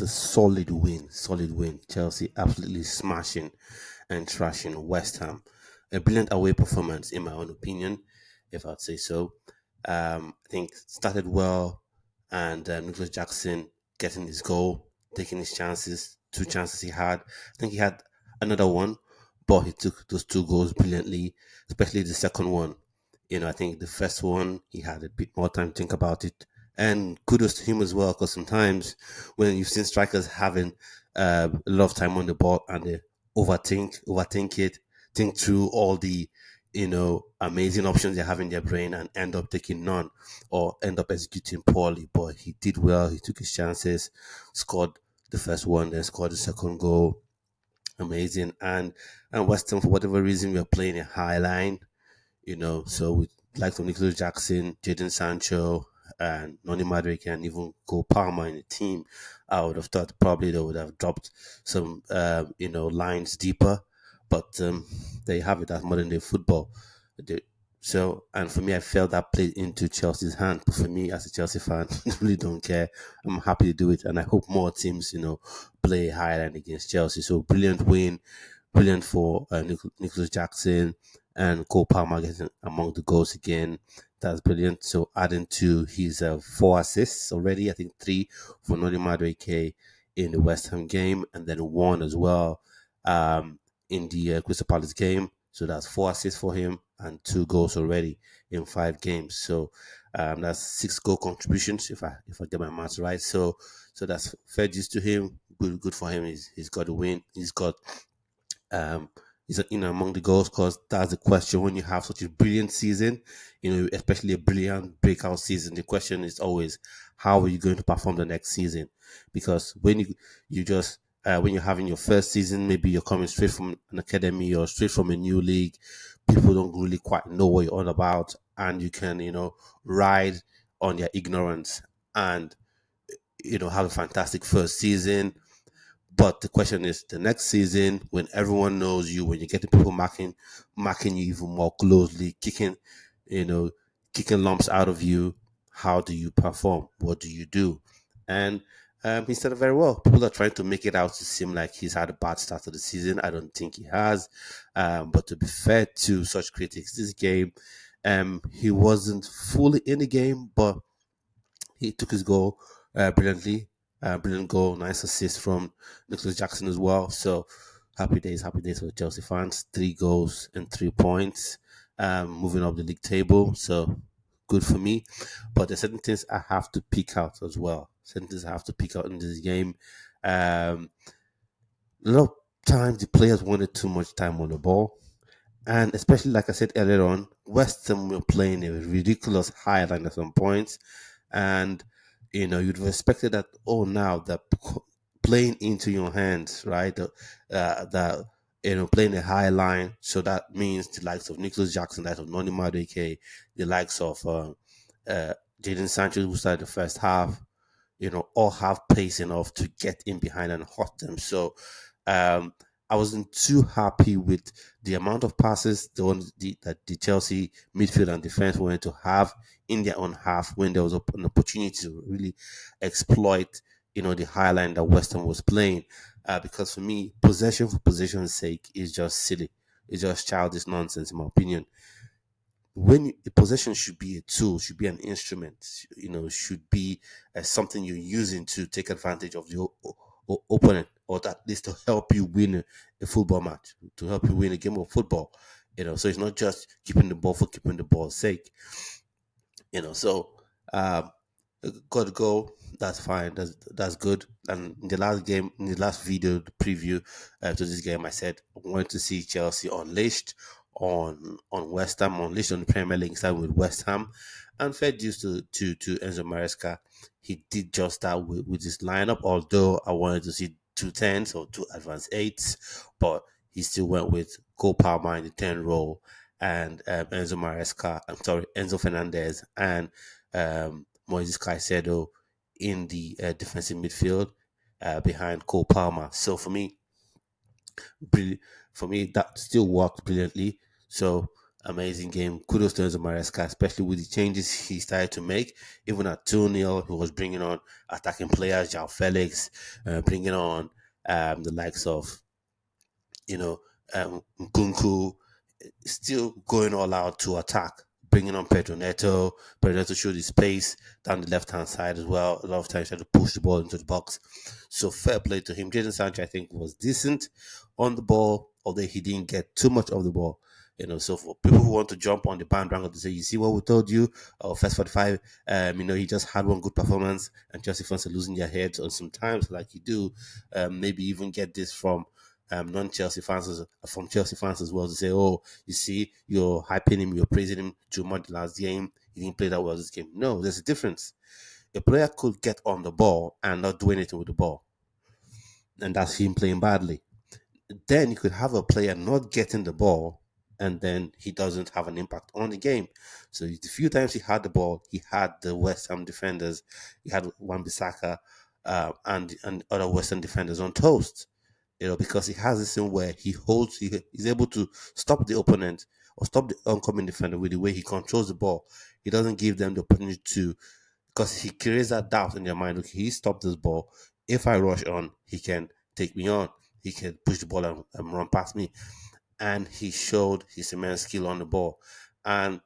just a solid win. Chelsea absolutely smashing and trashing West Ham. A brilliant away performance, in my own opinion, if I'd say so. I think started well, and Nicholas Jackson getting his goal, taking his chances, two chances he had. I think he had another one, but he took those two goals brilliantly, especially the second one. I think the first one he had a bit more time to think about it, and kudos to him as well, because sometimes when you've seen strikers having a lot of time on the ball and they overthink it, think through all the amazing options they have in their brain and end up taking none or end up executing poorly. But he did well. He took his chances, scored the first one, then scored the second goal. Amazing. And West Ham, for whatever reason, we are playing a high line, so with likes of Nicholas Jackson, Jadon Sancho, and Noni Madrid and even Cole Palmer in the team, I would have thought probably they would have dropped some, lines deeper. But there you have it. That's modern day football. The- So, and for me, I felt that played into Chelsea's hand. But for me, as a Chelsea fan, I really don't care. I'm happy to do it, and I hope more teams, play high line against Chelsea. So, brilliant win, brilliant for Nicholas Jackson and Cole Palmer getting among the goals again. That's brilliant. So adding to his four assists already, I think three for Noni Madueke in the West Ham game, and then one as well in the Crystal Palace game. So that's four assists for him and two goals already in 5 games. So that's 6 goal contributions if I get my maths right. So that's fair dues to him. Good for him. He's got a win. He's got um, is among the goals, because that's the question when you have such a brilliant season, especially a brilliant breakout season. The question is always, how are you going to perform the next season? Because when you just when you're having your first season, maybe you're coming straight from an academy or straight from a new league, people don't really quite know what you're all about, and you can ride on their ignorance and have a fantastic first season. But the question is, the next season, when everyone knows you, when you get the people marking you even more closely, you know, kicking lumps out of you, how do you perform? What do you do? And he started very well. People are trying to make it out to seem like he's had a bad start to the season. I don't think he has. But to be fair to such critics, this game, he wasn't fully in the game, but he took his goal brilliantly. Brilliant goal, nice assist from Nicholas Jackson as well. So happy days for Chelsea fans. 3 goals and 3 points, moving up the league table. So good for me. But there's certain things I have to pick out as well. Certain things I have to pick out in this game. Um, a lot of times the players wanted too much time on the ball. And especially, like I said earlier on, West Ham were playing a ridiculous high line at some points. And, you'd have expected that, oh, now they're playing into your hands, right? That, playing a high line. So that means the likes of Nicholas Jackson, the likes of Noni Madueke, the likes of uh, Jadon Sanchez, who started the first half, all have pace enough to get in behind and hurt them. So um, I wasn't too happy with the amount of passes that the Chelsea midfield and defense wanted to have in their own half when there was an opportunity to really exploit, the high line that West Ham was playing. Because for me, possession for possession's sake is just silly. It's just childish nonsense, in my opinion. When the possession should be a tool, should be an instrument, should be something you're using to take advantage of the opponent, or at least to help you win a football match, to help you win a game of football. So it's not just keeping the ball for keeping the ball's sake. So um, got to go. That's fine. That's good. And in the last game, in the last video, the preview to this game, I said I wanted to see Chelsea unleashed on West Ham, unleashed on the Premier League side with West Ham, and fair dues to Enzo Maresca. He did just that with his lineup. Although I wanted to see 2 10s or 2 advanced 8s, but he still went with Cole Palmer in the 10 role and Enzo Maresca. I'm sorry, Enzo Fernandez and Moises Caicedo in the defensive midfield behind Cole Palmer. So for me, that still worked brilliantly. So Amazing game. Kudos to Enzo Maresca, especially with the changes he started to make. Even at 2-0, he was bringing on attacking players, Jao Felix, bringing on the likes of, you know, Nkunku, still going all out to attack, bringing on Pedro Neto. Pedro Neto showed his pace down the left hand side as well. A lot of times, trying to push the ball into the box. So fair play to him. Jadon Sancho, I think, was decent on the ball, although he didn't get too much of the ball. So for people who want to jump on the bandwagon to say, you see what we told you, first 45, he just had one good performance and Chelsea fans are losing their heads on sometimes, like you do. Maybe even get this from non-Chelsea fans from Chelsea fans as well to say, oh, you see, you're hyping him, you're praising him too much last game. He didn't play that well this game. No, there's a difference. A player could get on the ball and not do anything with the ball, and that's him playing badly. Then you could have a player not getting the ball, and then he doesn't have an impact on the game. So the few times he had the ball, he had the West Ham defenders, he had Wan-Bissaka, and other Western defenders on toast. Because he has this thing where he's able to stop the opponent or stop the oncoming defender with the way he controls the ball. He doesn't give them the opportunity to, because he creates that doubt in their mind. Okay, he stopped this ball. If I rush on, he can take me on. He can push the ball and run past me. And he showed his immense skill on the ball. And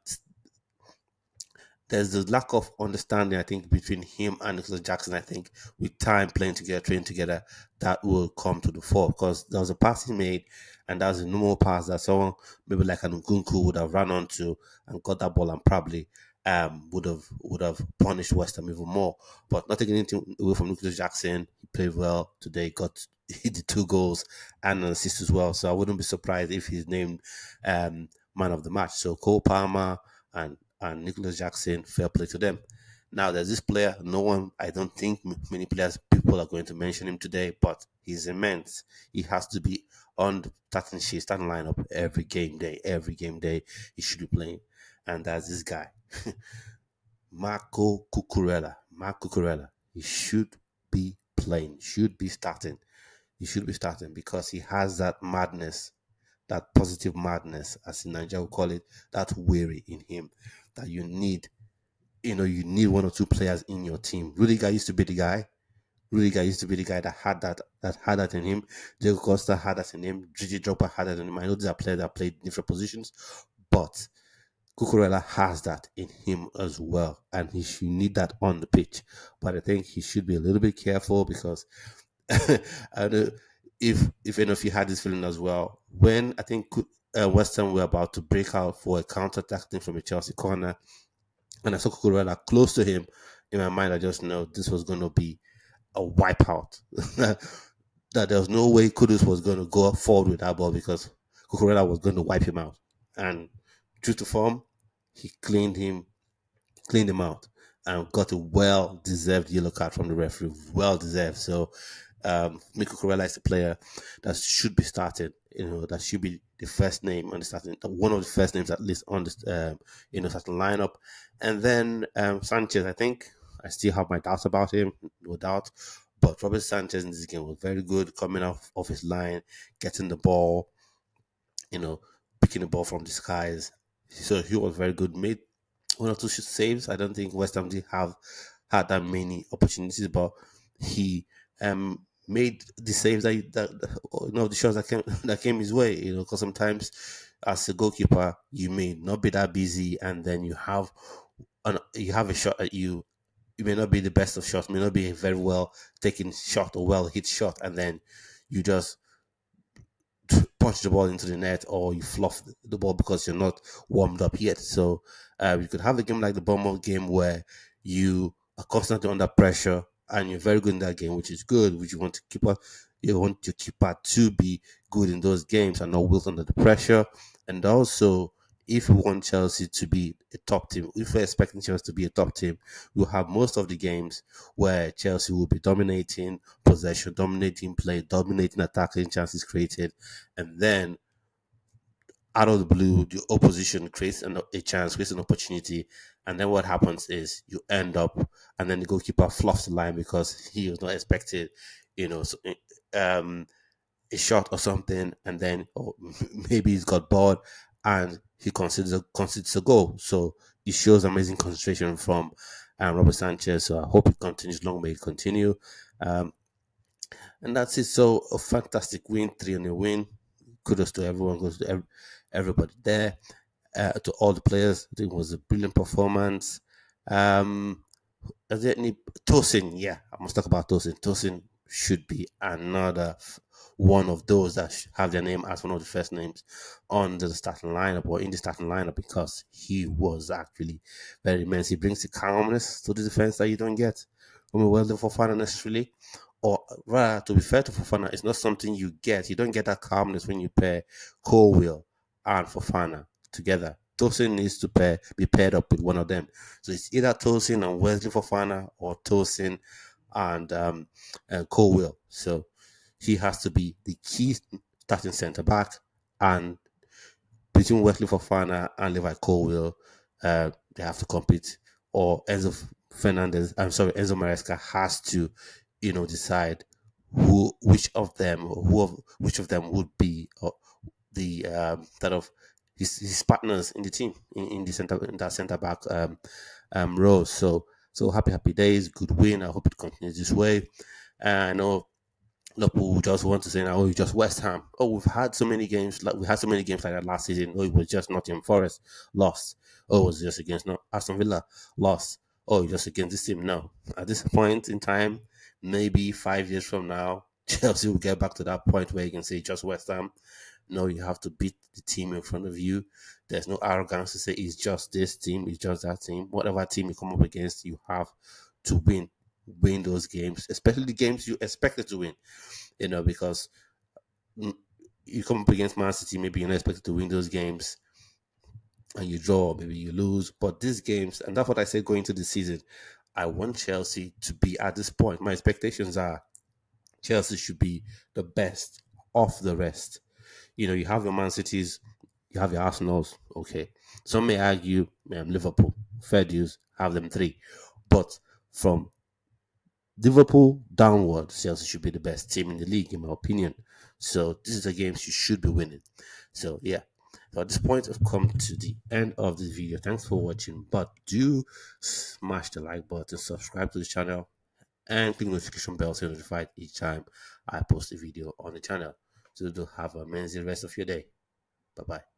there's the lack of understanding, I think, between him and Nicholas Jackson. I think with time playing together, training together, that will come to the fore because there was a pass he made, and that was a normal pass that someone maybe like an Nkunku would have run onto and got that ball and probably would have punished West Ham even more. But not taking anything away from Nicholas Jackson, he played well today. He did 2 goals and an assist as well. So I wouldn't be surprised if he's named man of the match. So Cole Palmer and Nicholas Jackson, fair play to them. Now there's this player, no one, I don't think many people are going to mention him today, but he's immense. He has to be on the starting lineup every game day. Every game day he should be playing, and that's this guy, Marco Cucurella. Marco Cucurella. He should be playing. Should be starting. He should be starting because he has that madness, that positive madness, as in Nigeria will call it, that weary in him that you need. You need one or two players in your team. Rudiger used to be the guy. Rudiger used to be the guy that had that in him. Diego Costa had that in him. Gigi Dropper had that in him. I know these are players that played different positions, but Cucurella has that in him as well, and you need that on the pitch. But I think he should be a little bit careful because I don't know if any of you had this feeling as well. When I think West Ham were about to break out for a counter attack thing from a Chelsea corner, and I saw Cucurella close to him, in my mind, I just know this was going to be a wipeout. That there was no way Kudus was going to go forward with that ball because Cucurella was going to wipe him out. And true to form, he cleaned him out, and got a well deserved yellow card from the referee. Well deserved. So, Miko Corella is the player that should be started. That should be the first name on the starting, one of the first names at least on the starting lineup. And then Sanchez, I think I still have my doubts about him, no doubt. But Robert Sanchez in this game was very good, coming off his line, getting the ball, you know, picking the ball from the skies. So he was very good. Made one or two saves. I don't think West Ham did have had that many opportunities, but he made the saves the shots that came his way. Because sometimes as a goalkeeper you may not be that busy, and then you have a shot at you. You may not be the best of shots, may not be a very well taken shot or well hit shot, and then you just punch the ball into the net, or you fluff the ball because you're not warmed up yet. So you could have a game like the Bournemouth game where you are constantly under pressure and you're very good in that game, which is good. Which you want your keeper to be good in those games and not wilt under the pressure. And also, if we want Chelsea to be a top team, if we're expecting Chelsea to be a top team, we'll have most of the games where Chelsea will be dominating possession, dominating play, dominating attacking chances created, and then out of the blue, the opposition creates a chance, creates an opportunity, and then what happens is you end up, and then the goalkeeper fluffs the line because he was not expected, so, um, a shot or something, and then maybe he's got bored and he concedes a goal. So it shows amazing concentration from Robert Sanchez. So I hope it continues. Long may it continue. Um, and that's it. So a fantastic win, 3-0 win. Kudos to everyone. Goes to everybody there. To all the players. I think it was a brilliant performance. Um, is there any Tosin? Yeah, I must talk about Tosin. Tosin should be another one of those that have their name as one of the first names on the starting lineup or in the starting lineup because he was actually very immense. He brings the calmness to the defense that you don't get from a Wesley Fofana necessarily. Or rather, to be fair to Fofana, it's not something you get. You don't get that calmness when you pair Colwill and Fofana together. Tosin needs to be paired up with one of them. So it's either Tosin and Wesley Fofana or Tosin and Colwill. So he has to be the key starting centre back. And between Wesley Fofana and Levi Colwill, they have to compete. Or Enzo Maresca has to, decide which of them would be the that of his partners in the team in that center back role. So happy days, good win. I hope it continues this way. I know Liverpool just want to say now, oh, it's just West Ham. Oh, we've had so many games we had so many games like that last season. Oh, it was just Nottingham Forest lost. Oh, it was just against Aston Villa lost. Oh, it's just against this team. No, at this point in time, maybe 5 years from now, Chelsea will get back to that point where you can say just West Ham. No, you have to beat the team in front of you. There's no arrogance to say it's just this team, it's just that team. Whatever team you come up against, you have to win those games, especially the games you expected to win. Because mm, you come up against Man City, maybe you're not expected to win those games, and you draw, maybe you lose. But these games, and that's what I said going into the season, I want Chelsea to be at this point. My expectations are Chelsea should be the best of the rest. You have your Man Cities, you have your Arsenals. Okay, some may argue Liverpool, fair dues, have them three, but from Liverpool downwards, Chelsea should be the best team in the league, in my opinion. So this is the games you should be winning. So yeah. So at this point, I've come to the end of this video. Thanks for watching. But do smash the like button, subscribe to the channel, and click the notification bell so you're notified each time I post a video on the channel. So do have an amazing rest of your day. Bye bye.